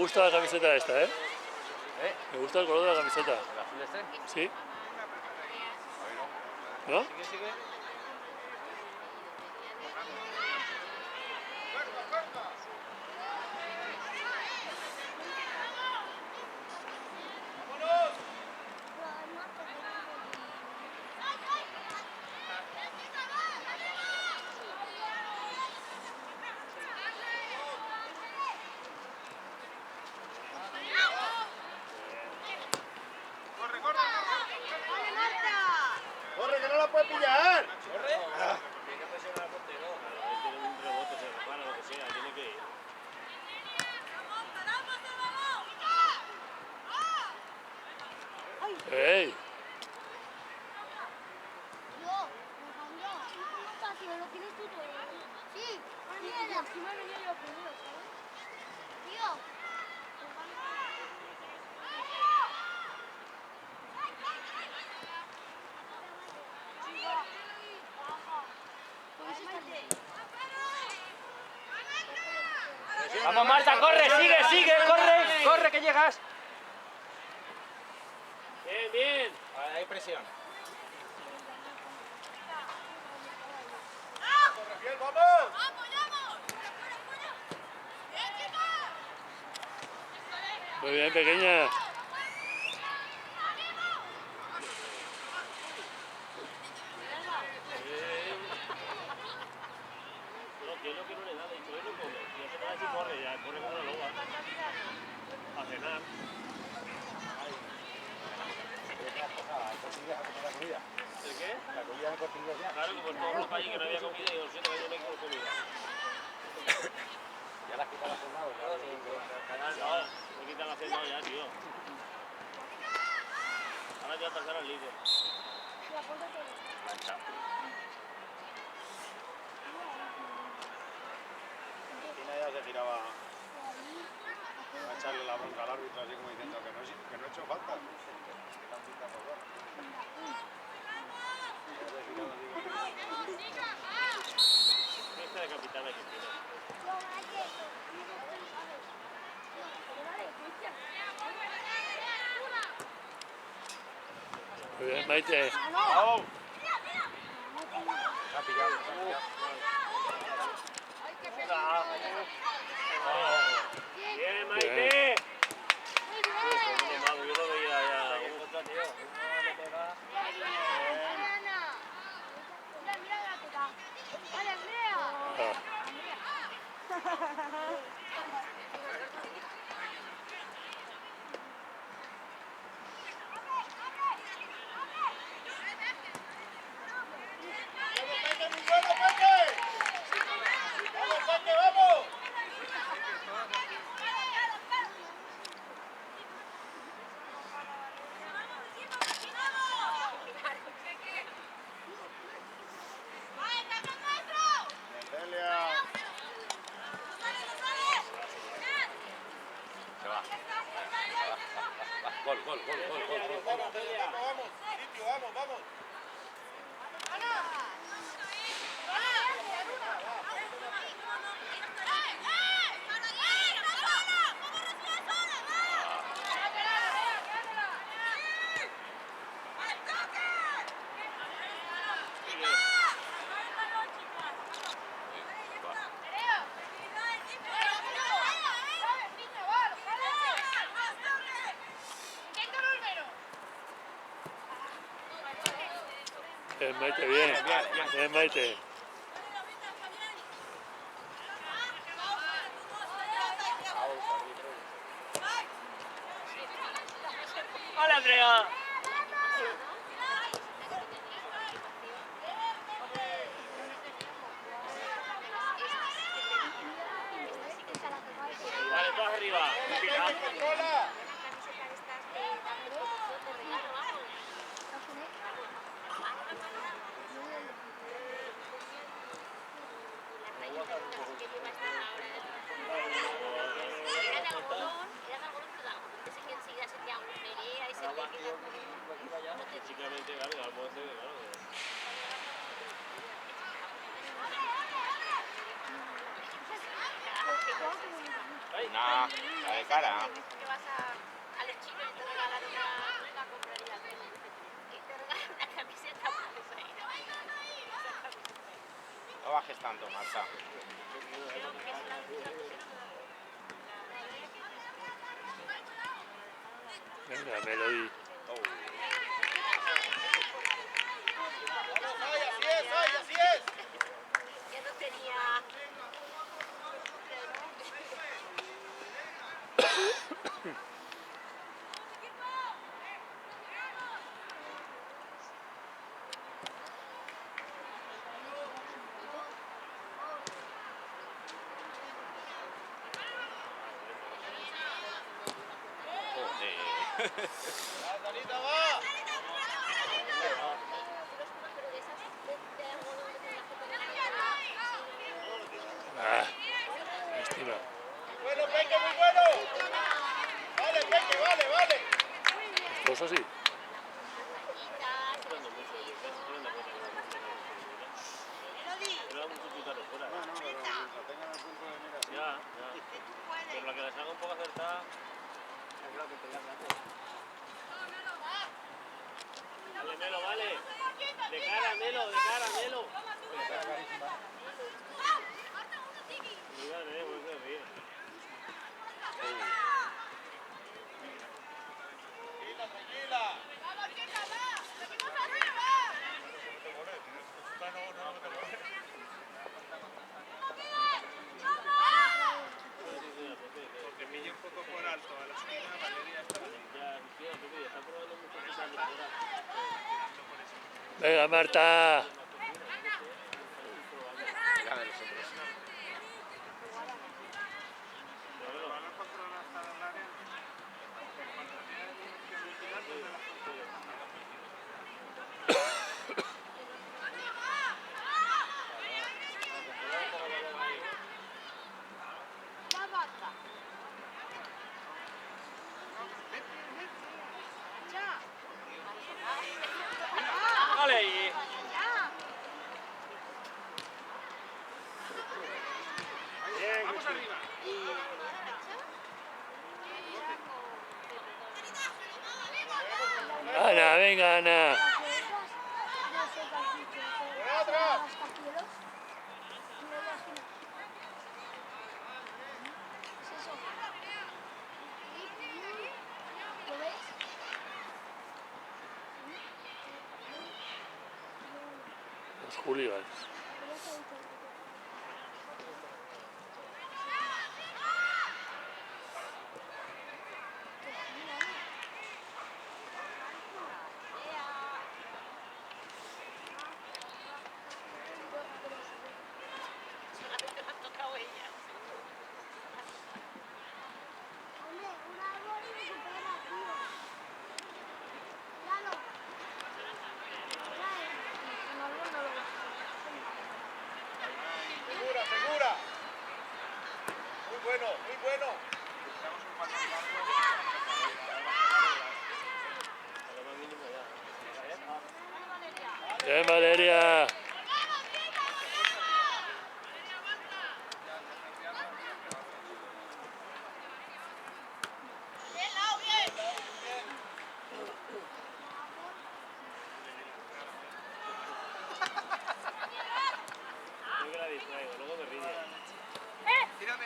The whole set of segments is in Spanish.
gusta la camiseta esta, ¿eh? Me gusta el color de la camiseta. ¿El azul este? Sí. A ver, ¿No? Sigue, sigue. ¡Corre, que no la puedes pillar! ¡Corre! Tiene que presionar al portero. Claro, tiene un rebote, se repara, lo que sea, tiene que ir. ¡Ey! Lo tienes tú todo. Sí, y encima venía yo primero, ¿sabes? Tío. ¡Vamos, Marta, corre! ¡Sigue, sigue! ¡Corre! ¡Corre, que llegas! Bien, bien. Hay presión. ¡Rafael, vamos! Muy bien, pequeña. No, que no le da, de hecho, él no come. Y hace nada si corre, ya corre como una loba. A cenar. ¿El qué? La comida de Cortillas ya. Claro, como todo el mundo allí que no había comida y yo siento que yo no quiero comida. Ya las quitas las jornadas. No, me quitan la cena ya, tío. Ahora te voy a pasar al líder. Mancha. Cristina ya se giraba a echarle la bronca al árbitro así como diciendo que no he hecho falta. Que la han pitado por dos. Esta de capitana que tiene. Muy bien, Maite. ¡Vamos! Se ha pillado, se ha pillado. ¡Bien, Maite! Yo lo veía ya. Gol, gol, gol, gol, gol, gol. Vamos, vamos, limpio, vamos, vamos. Bien, Maite, bien. Bien, Maite. ¡Hola, Andrea! Vale, todos arriba. Físicamente, claro, algo de claro. ¡Ay, Nah, la de cara. Que vas a los chinos y te regalan una compraría. Y te regalan una camiseta para eso ahí. No bajes tanto, Marta. Creo que es la única Venga, Melody. Oh. ¡Ay, así es, ay, así es! que no tenía. ¡Danita, va! Ah, estima. ¡Bueno, Peque, muy bueno! ¡Vale, Peque, vale, vale! ¿Esto es así? Pero mucho pícaro fuera. Bueno, pero mientras tengan el punto de mira. Ya, ya. Pero la que la salga un poco acertada. Dale, Melo, vale. De cara, Melo, de cara, Melo. Cuidado, pues se ríe. Tranquila, tranquila. Porque pille un poco por alto a la esquina, Valeria está Ya, tío, Pepe, está probando muchas cosas de fuera. Venga, Marta. Mira de los otros. Vale, y... Vamos arriba. Ana, venga, Ana. ¡Atrás! ¿Lo ves? Los hooligans. Solamente me han tocado ellas. Hombre, un árbol y se pega, tío. Míralo. Un árbol no lo vas a ¡Segura, segura! Muy bueno, muy bueno. Bien, Valeria. Yo que la distraigo, luego me ríe. Gírate,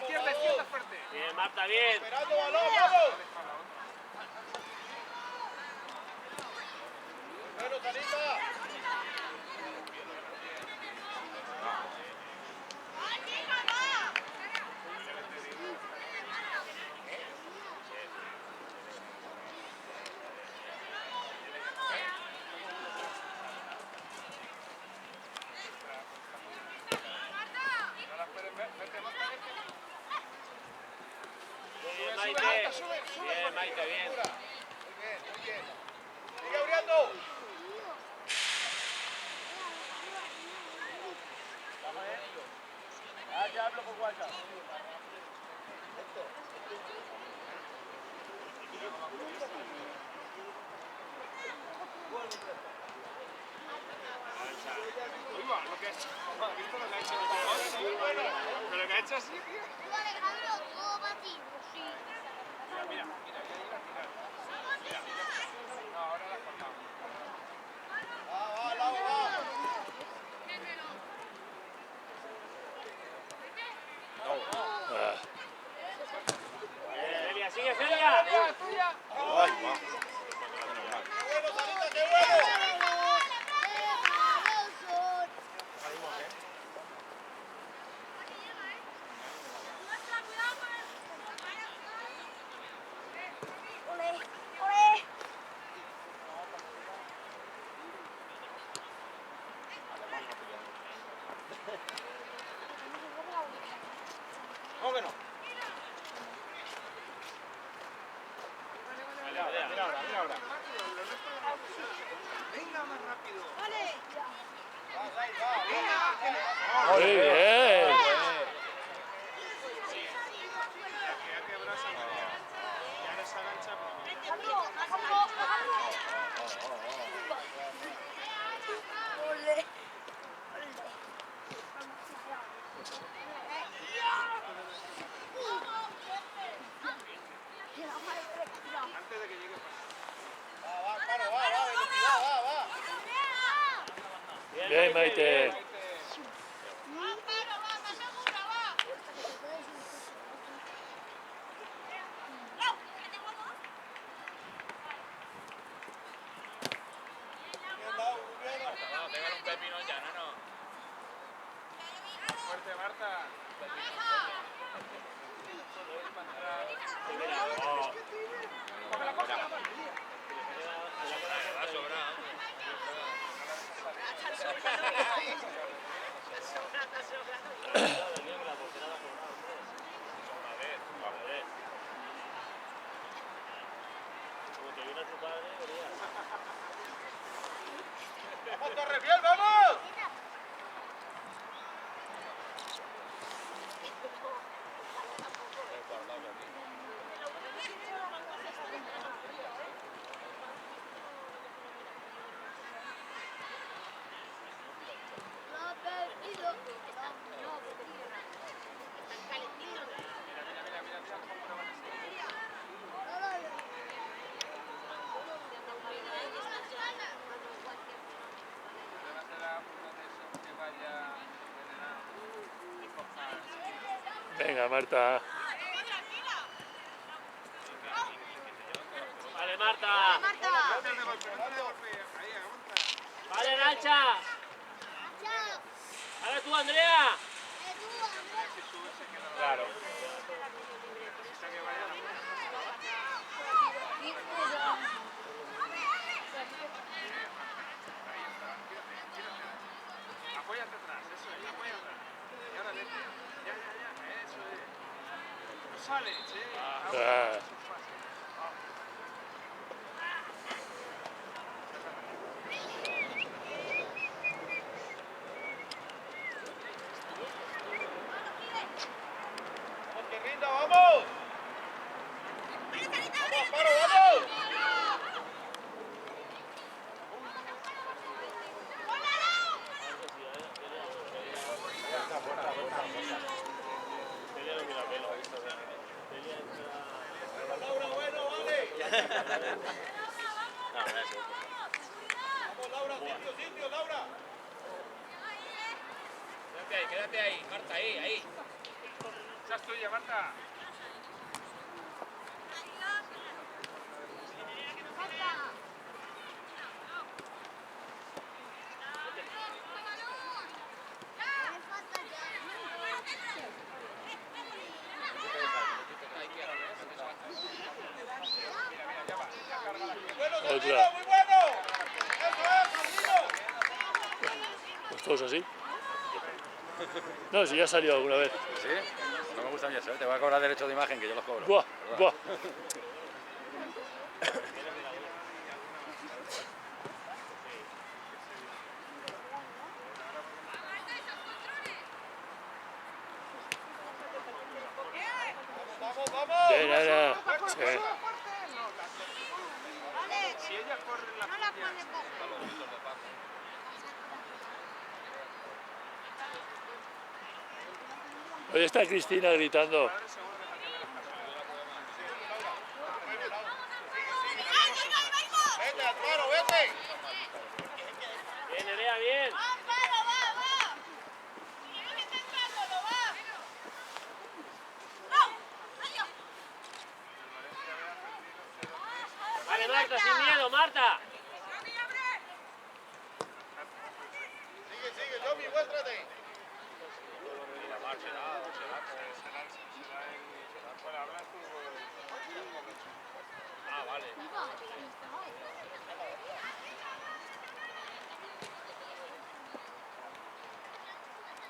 izquierda fuerte. Bien, Marta, bien. Esperando balón, vamos. Bueno, Tanita. Bien, Maite. Bien, Maite, bien. Muy bien, muy bien. Sigue abriendo. Ah, ya hablo con WhatsApp. Uy, va, lo que ha hecho. ¿Has visto lo que ha hecho? Pero lo que ha hecho así, tío. Alejandro, tú vas tiro, sí. Mira, mira, ya iba a tirar. Mira, mira. No, ahora la has cortado. Va, Lau, va. Ah, Celia, sigue, Celia. Ay, va. ¡Qué bueno, Sarita, qué bueno! Ole, ole. ¿Cómo que no? Mira ahora, mira ahora, mira ahora. Venga más rápido. Va, Sai, va, venga. muy bien. Ya que abraza María. Y ahora se agancha, Ole. antes de que llegue para Va, Amparo, va, velocidad, va. Bien, Maite. Bien, Lau, muy bien. Pégale un pepino ya, no. Fuerte, Marta. ¡Vamos, Torrefiel, vamos! Venga, Marta. Vale, Marta. Vale, Nacha. Ahora tú, Andrea. Claro. Apóyate atrás, eso es, apoya atrás. Y ahora vete. Ya, eso es. No sale, che. Ah, ¡Vamos, que rinda, vamos! ¡Vamos, Amparo, vamos! Laura, bueno, vale. Vamos, Laura, sitio, Laura. Quédate ahí, Marta, ahí. Esa es tuya, Marta. Bueno, Otra. Sandino, muy bueno. Eso es, Sandino. pues todos así. No, si ya salió alguna vez. ¿Sí? No me gusta a mí eso, ¿eh? Te voy a cobrar derechos de imagen que yo los cobro. Buah, buah. Vamos. Bien, Ana. Sí. Si ella corre en la No la puya, pone poco. Hoy está Cristina gritando. seguro que también me las pasa. Amparo, vete. Bien, Nerea, bien. Amparo, va. Tienes que intentarlo, va. Vale, Marta, sin miedo, Marta. Sigue, Yomi, muéstrate. Ah, vale.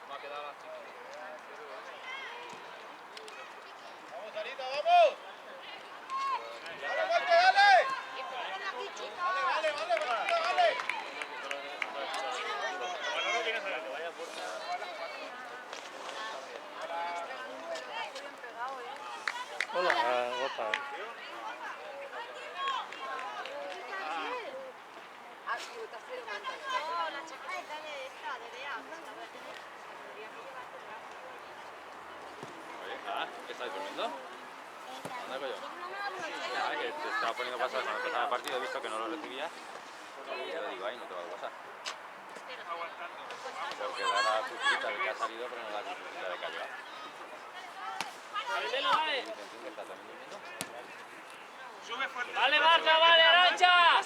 Me ha quedado la chica. Vamos, Anita, vamos. Dale, Marta, dale. Vale. Bueno, no tienes que vaya por... Hola, guapa. ¿Qué estáis durmiendo? ¿Dónde coño? Ah, que te estaba poniendo WhatsApp cuando empezaba el partido, he visto que no lo recibías. Y ya le digo, ay, no te va a WhatsApp. Porque da la cuchillita de que ha salido, pero no da la cuchillita de que ha llegado. Vale, Melo, vale. ¿Y que está también durmiendo? Vale, Marta, vale, Arancha.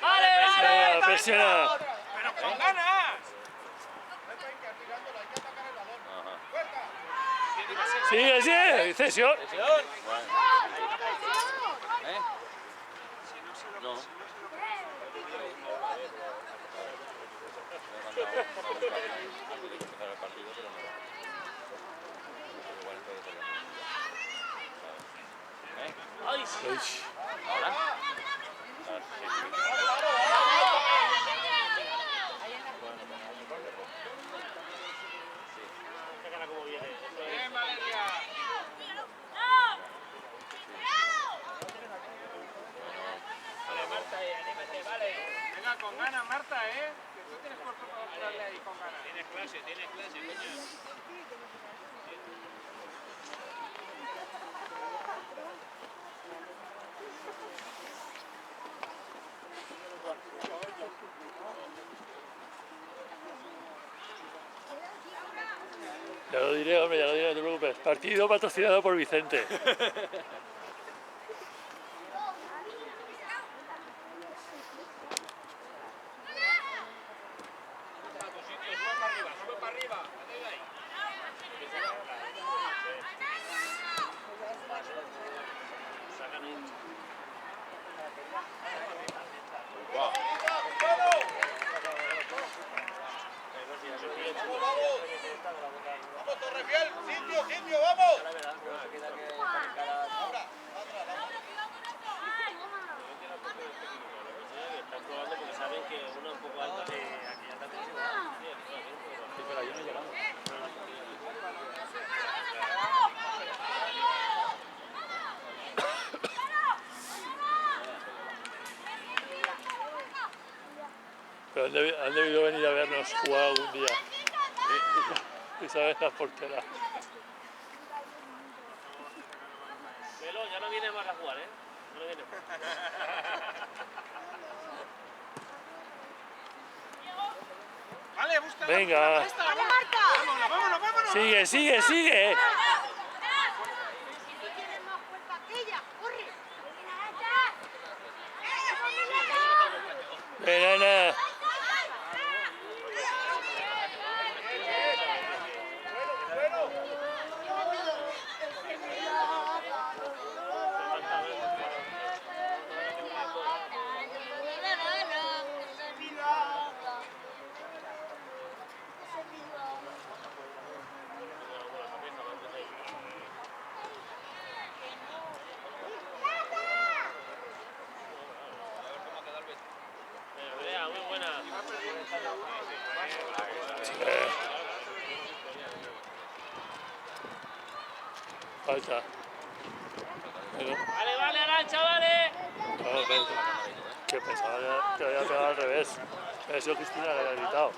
Vale. Presiona. Pero con ganas. Ajá. Sigue. Cesión. Bueno. ¿Eh? No. Me he mandado un mensaje antes de que empezara el partido, pero no va. Igual entonces sería muy... ¿Eh? Ay, sí. Uy. ¿Ahora? Sácala como viene. Bien, Valeria. Vale, Marta, anímate, vale. Venga, con ganas, Marta, que tú tienes cuerpo para darle ahí con ganas. Tienes clase, coño. Ya lo diré, hombre, no te preocupes. Partido patrocinado por Vicente. Sube para arriba. Wow. Vamos, Torrefiel, sitio, vamos. Están probando porque saben que uno es un poco alto de aquella también. Sí, pero yo no he llegado. Pero han debido venir a vernos jugar algún día. Y sabes las porteras. Melo, ya no viene más a jugar, ¿eh? No viene más. Vale, busca. Venga. ¡Vale, Marta! Vámonos. Sigue. Tienes más fuerza que ella. ¡Corre! Ven, Ana. Nerea, muy buena. Falta. Bueno, Vale, Arancha, vale. que pensaba que había pegado al revés. Ha sido Cristina que había gritado.